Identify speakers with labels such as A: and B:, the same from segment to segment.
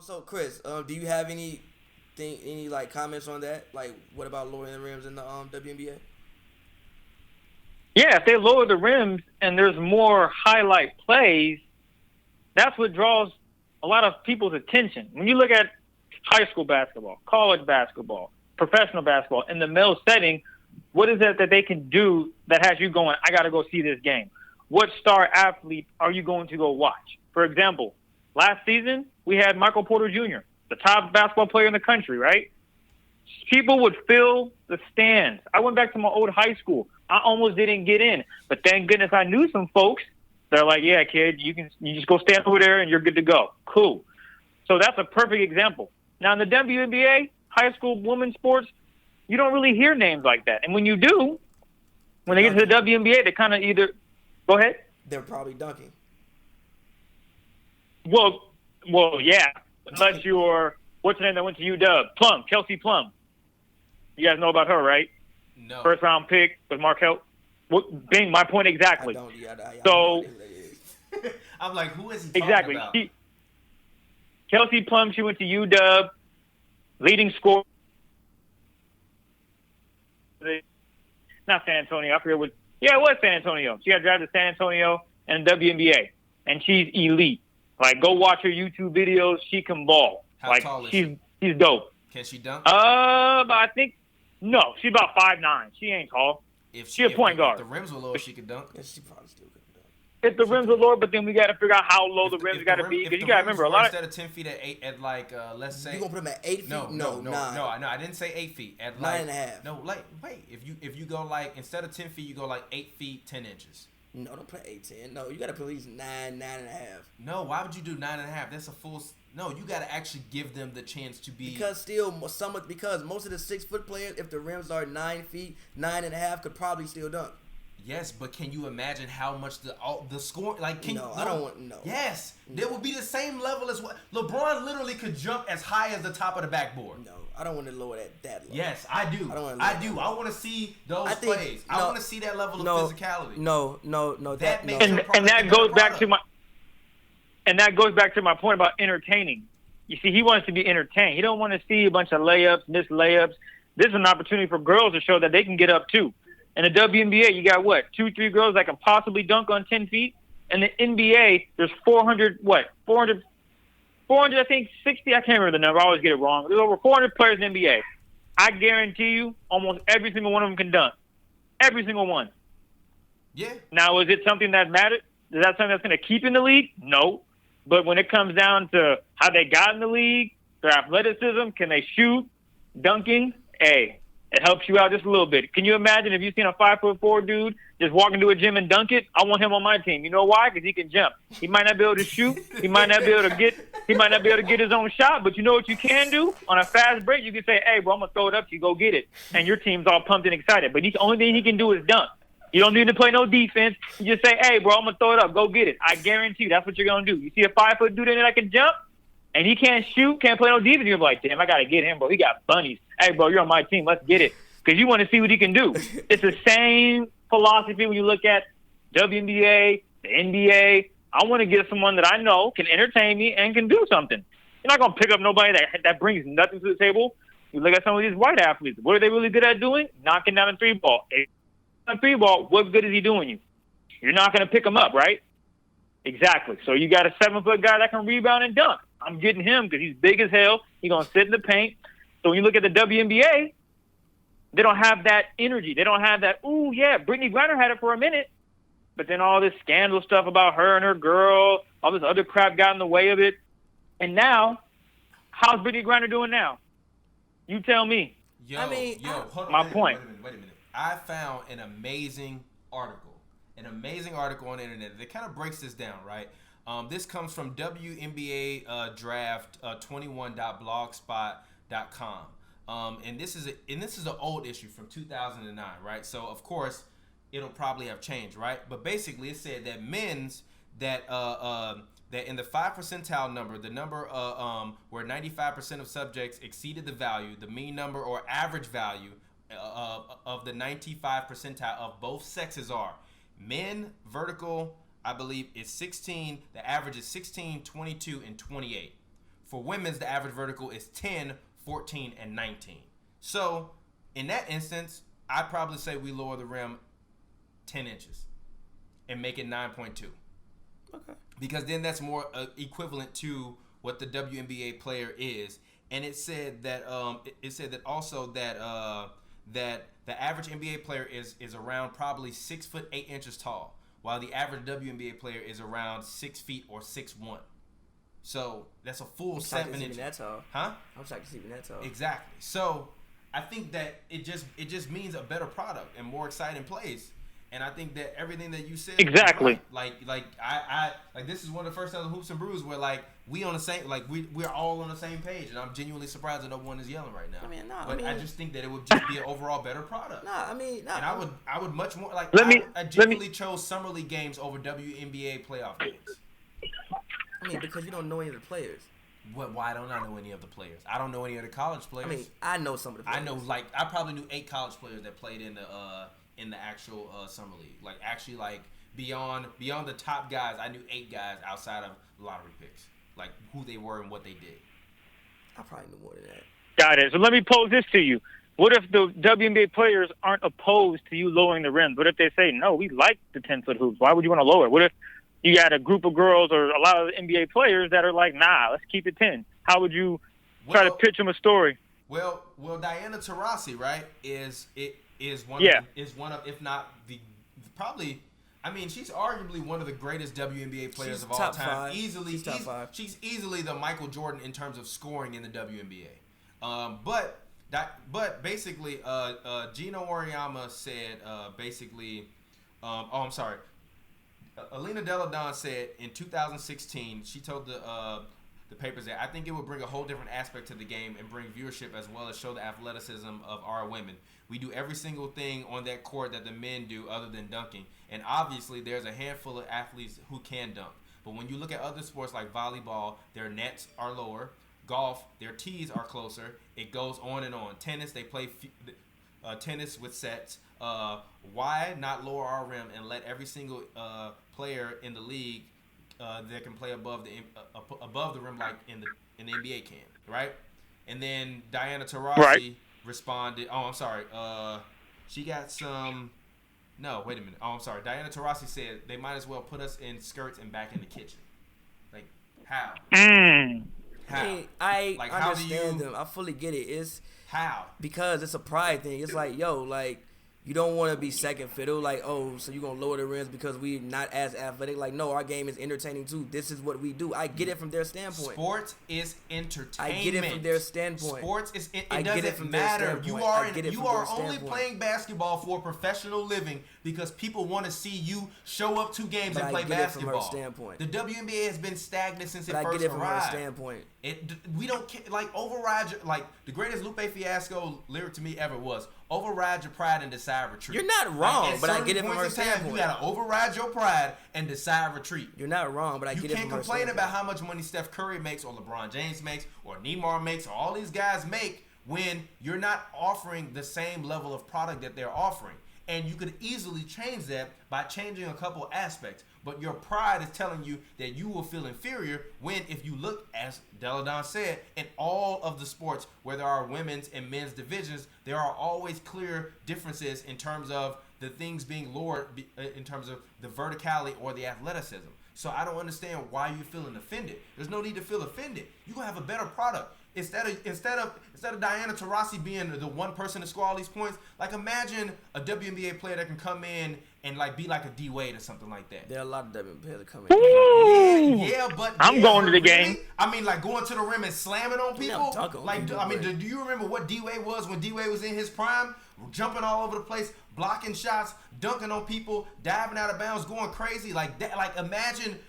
A: So Chris, do you have any like comments on that? Like, what about lowering the rims in the WNBA?
B: Yeah, if they lower the rims and there's more highlight plays, that's what draws a lot of people's attention. When you look at high school basketball, college basketball, professional basketball, in the male setting, what is it that they can do that has you going, I got to go see this game? What star athlete are you going to go watch? For example, last season, we had Michael Porter Jr., the top basketball player in the country, right? People would fill the stands. I went back to my old high school. I almost didn't get in, but thank goodness I knew some folks. They're like, yeah, kid, you just go stand over there and you're good to go. Cool. So that's a perfect example. Now in the WNBA, high school women's sports, you don't really hear names like that. And when you do, when they get to the WNBA, they kind of either go ahead.
A: They're probably dunking.
B: Well, yeah. Unless you're what's the name that went to UW? Plum, Kelsey Plum. You guys know about her, right?
C: No.
B: First round pick with Markel. Bing, my point exactly. So
C: I'm like, who is he talking
B: exactly.
C: about?
B: Kelsey Plum, she went to UW, leading scorer. Not San Antonio. I forget what. Yeah, it was San Antonio. She got drafted to San Antonio and WNBA, and she's elite. Like, go watch her YouTube videos. She can ball.
C: How tall is she?
B: She's dope.
C: Can she dunk?
B: I think no. She's about 5'9". She ain't tall. She's a point guard.
C: If the rims were lower, she could dunk.
A: Yeah, she probably still could dunk.
B: If the rims are lower, but then we got to figure out how low the rims got to be. Because you got to remember, a lot
C: instead of 10 feet at 8, at like let's say
A: you gonna put them at 8 feet?
C: No, I didn't say 8 feet. At like
A: 9.5.
C: No, like wait, if you go like instead of 10 feet, you go like 8 feet 10 inches.
A: No, don't put 8, 10. No, you gotta put at least 9.5.
C: No, why would you do 9.5? That's a full. No, you gotta actually give them the chance to be.
A: Because most of the 6-foot players, if the rims are 9 feet, 9.5, could probably still dunk.
C: Yes, but can you imagine how much the score like?
A: I don't want no.
C: Yes, there would be the same level as what LeBron literally could jump as high as the top of the backboard.
A: No, I don't want to lower that low.
C: Yes, I do. I want to see those plays. I want to see that level of physicality.
A: No.
B: And that goes back to my. And that goes back to my point about entertaining. You see, he wants to be entertained. He don't want to see a bunch of missed layups. This is an opportunity for girls to show that they can get up too. In the WNBA, you got 2-3 girls that can possibly dunk on 10 feet. In the NBA, there's 400, I think 60. I can't remember the number. I always get it wrong. There's over 400 players in the NBA. I guarantee you, almost every single one of them can dunk. Every single one.
C: Yeah.
B: Now, is it something that matters? Is that something that's going to keep in the league? No. But when it comes down to how they got in the league, their athleticism, can they shoot, dunking, it helps you out just a little bit. Can you imagine if you've seen a 5'4" dude just walk into a gym and dunk it? I want him on my team. You know why? Because he can jump. He might not be able to shoot. He might not be able to get his own shot. But you know what you can do? On a fast break, you can say, hey, bro, I'm going to throw it up to you. Go get it. And your team's all pumped and excited. But the only thing he can do is dunk. You don't need to play no defense. You just say, hey, bro, I'm going to throw it up. Go get it. I guarantee you that's what you're going to do. You see a 5-foot dude in there that can jump, and he can't shoot, can't play no defense, you're like, damn, I got to get him, bro. He got bunnies. Hey, bro, you're on my team. Let's get it. Because you want to see what he can do. It's the same philosophy when you look at WNBA, the NBA. I want to get someone that I know can entertain me and can do something. You're not going to pick up nobody that brings nothing to the table. You look at some of these white athletes. What are they really good at doing? Knocking down a three ball. A three ball, what good is he doing you? You're not going to pick him up, right? Exactly. So you got a 7-foot guy that can rebound and dunk. I'm getting him because he's big as hell. He's going to sit in the paint. So when you look at the WNBA, they don't have that energy. They don't have that, ooh, yeah, Brittany Griner had it for a minute. But then all this scandal stuff about her and her girl, all this other crap got in the way of it. And now, how's Brittany Griner doing now? You tell me.
C: Hold on.
B: My point.
C: Wait a minute. I found an amazing article on the internet that kind of breaks this down, right? This comes from WNBA draft 21.blogspot.com. And this is an old issue from 2009, right? So of course it'll probably have changed, right? But basically it said that that in the 5 percentile number, the number where 95% of subjects exceeded the value, the mean number or average value of the 95 percentile of both sexes are men vertical, I believe is 16. The average is 16, 22, and 28. for women's, the average vertical is 10, 14, and 19. So in that instance, I'd probably say we lower the rim 10 inches and make it 9.2.
A: Okay. Because
C: then that's more equivalent to what the WNBA player is. And it said that also that the average NBA player is around probably 6'8" tall, while the average WNBA player is around 6 feet or 6'1". So that's a full 7 inches.
A: That tall.
C: Huh?
A: I'm shocked to see even that tall.
C: Exactly. So I think that it just means a better product and more exciting plays. And I think that everything that you said,
B: exactly.
C: Right. Like I this is one of the first times in Hoops and Brews where like we on the same, like we're all on the same page, and I'm genuinely surprised that no one is yelling right now. I just think that it would just be an overall better product. And I would much more like. I genuinely chose summer league games over WNBA playoff games.
A: I mean, because you don't know any of the players.
C: Why don't I know any of the players? I don't know any of the college players.
A: I mean, I know some of the players.
C: I know, like, I probably knew 8 college players that played in the actual summer league. Like, actually, like, beyond the top guys, I knew 8 guys outside of lottery picks. Like, who they were and what they did.
A: I probably knew more than that.
B: Got it. So let me pose this to you. What if the WNBA players aren't opposed to you lowering the rims? What if they say, no, we like the 10-foot hoops. Why would you want to lower it? What if you got a group of girls or a lot of NBA players that are like, nah, let's keep it 10? How would you try to pitch them a story?
C: Well, Diana Taurasi, right, is one of, if not the probably. I mean, she's arguably one of the greatest WNBA players of all time.
A: 5.
C: Easily,
A: top 5.
C: She's easily the Michael Jordan in terms of scoring in the WNBA. But basically, Gino Oriyama said I'm sorry. Alina Deladon said in 2016, she told the papers that I think it would bring a whole different aspect to the game and bring viewership as well as show the athleticism of our women. We do every single thing on that court that the men do other than dunking. And obviously there's a handful of athletes who can dunk. But when you look at other sports like volleyball, their nets are lower. Golf, their tees are closer. It goes on and on. Tennis, they play tennis with sets. Why not lower our rim and let every single player in the league that can play above the rim like in the NBA can, right? And then Diana Taurasi responded. Oh, I'm sorry. She got some. No, wait a minute. Oh, I'm sorry. Diana Taurasi said they might as well put us in skirts and back in the kitchen. Like how? How?
A: I understand them. I fully get it. It's
C: how?
A: Because it's a pride thing. It's like, you don't want to be second fiddle. Like, oh, so you're going to lower the rims because we're not as athletic. Like, no, our game is entertaining too. This is what we do. I get it from their standpoint.
C: Sports is entertainment.
A: I get it from their standpoint.
C: Sports is it doesn't matter. You are only playing basketball for a professional living because people want to see you show up to games and play basketball.
A: From her standpoint.
C: The WNBA has been stagnant since it first
A: arrived. I get it from
C: arrived.
A: her standpoint.
C: We don't care. Like, override your, like, the greatest Lupe Fiasco lyric to me ever was, override your pride and decide retreat.
A: You're not wrong, but I get it from her standpoint.
C: You gotta override your pride and decide retreat.
A: You're not wrong, but I get it from her standpoint.
C: You can't complain about how much money Steph Curry makes or LeBron James makes or Neymar makes or all these guys make when you're not offering the same level of product that they're offering. And you could easily change that by changing a couple aspects. But your pride is telling you that you will feel inferior when, if you look, as Deladon said, in all of the sports where there are women's and men's divisions, there are always clear differences in terms of the things being lowered in terms of the verticality or the athleticism. So I don't understand why you're feeling offended. There's no need to feel offended. You're going to have a better product. Instead of Diana Taurasi being the one person to score all these points, like, imagine a WNBA player that can come in and like be like a D Wade or something like that.
A: There are a lot of WNBA players that come in.
B: Yeah, but I'm going to the game.
C: I mean, like going to the rim and slamming on people.
A: Do
C: you remember what D Wade was when D Wade was in his prime? Jumping all over the place, blocking shots, dunking on people, diving out of bounds, going crazy like that. Like, imagine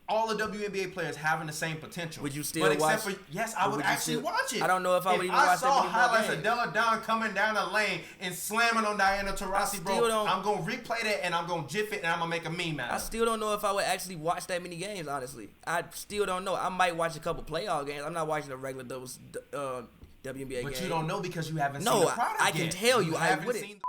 C: all the WNBA players having the same potential.
A: Would you still watch?
C: Yes, I would actually watch it.
A: I don't know if I would even watch it.
C: I saw highlights of Deladon coming down the lane and slamming on Diana Taurasi, bro, I'm going to replay that and I'm going to gif it and I'm going to make a meme out of it.
A: I still don't know if I would actually watch that many games, honestly. I still don't know. I might watch a couple playoff games. I'm not watching a regular WNBA game.
C: But you don't know because you haven't seen the product yet.
A: I can tell you. I wouldn't.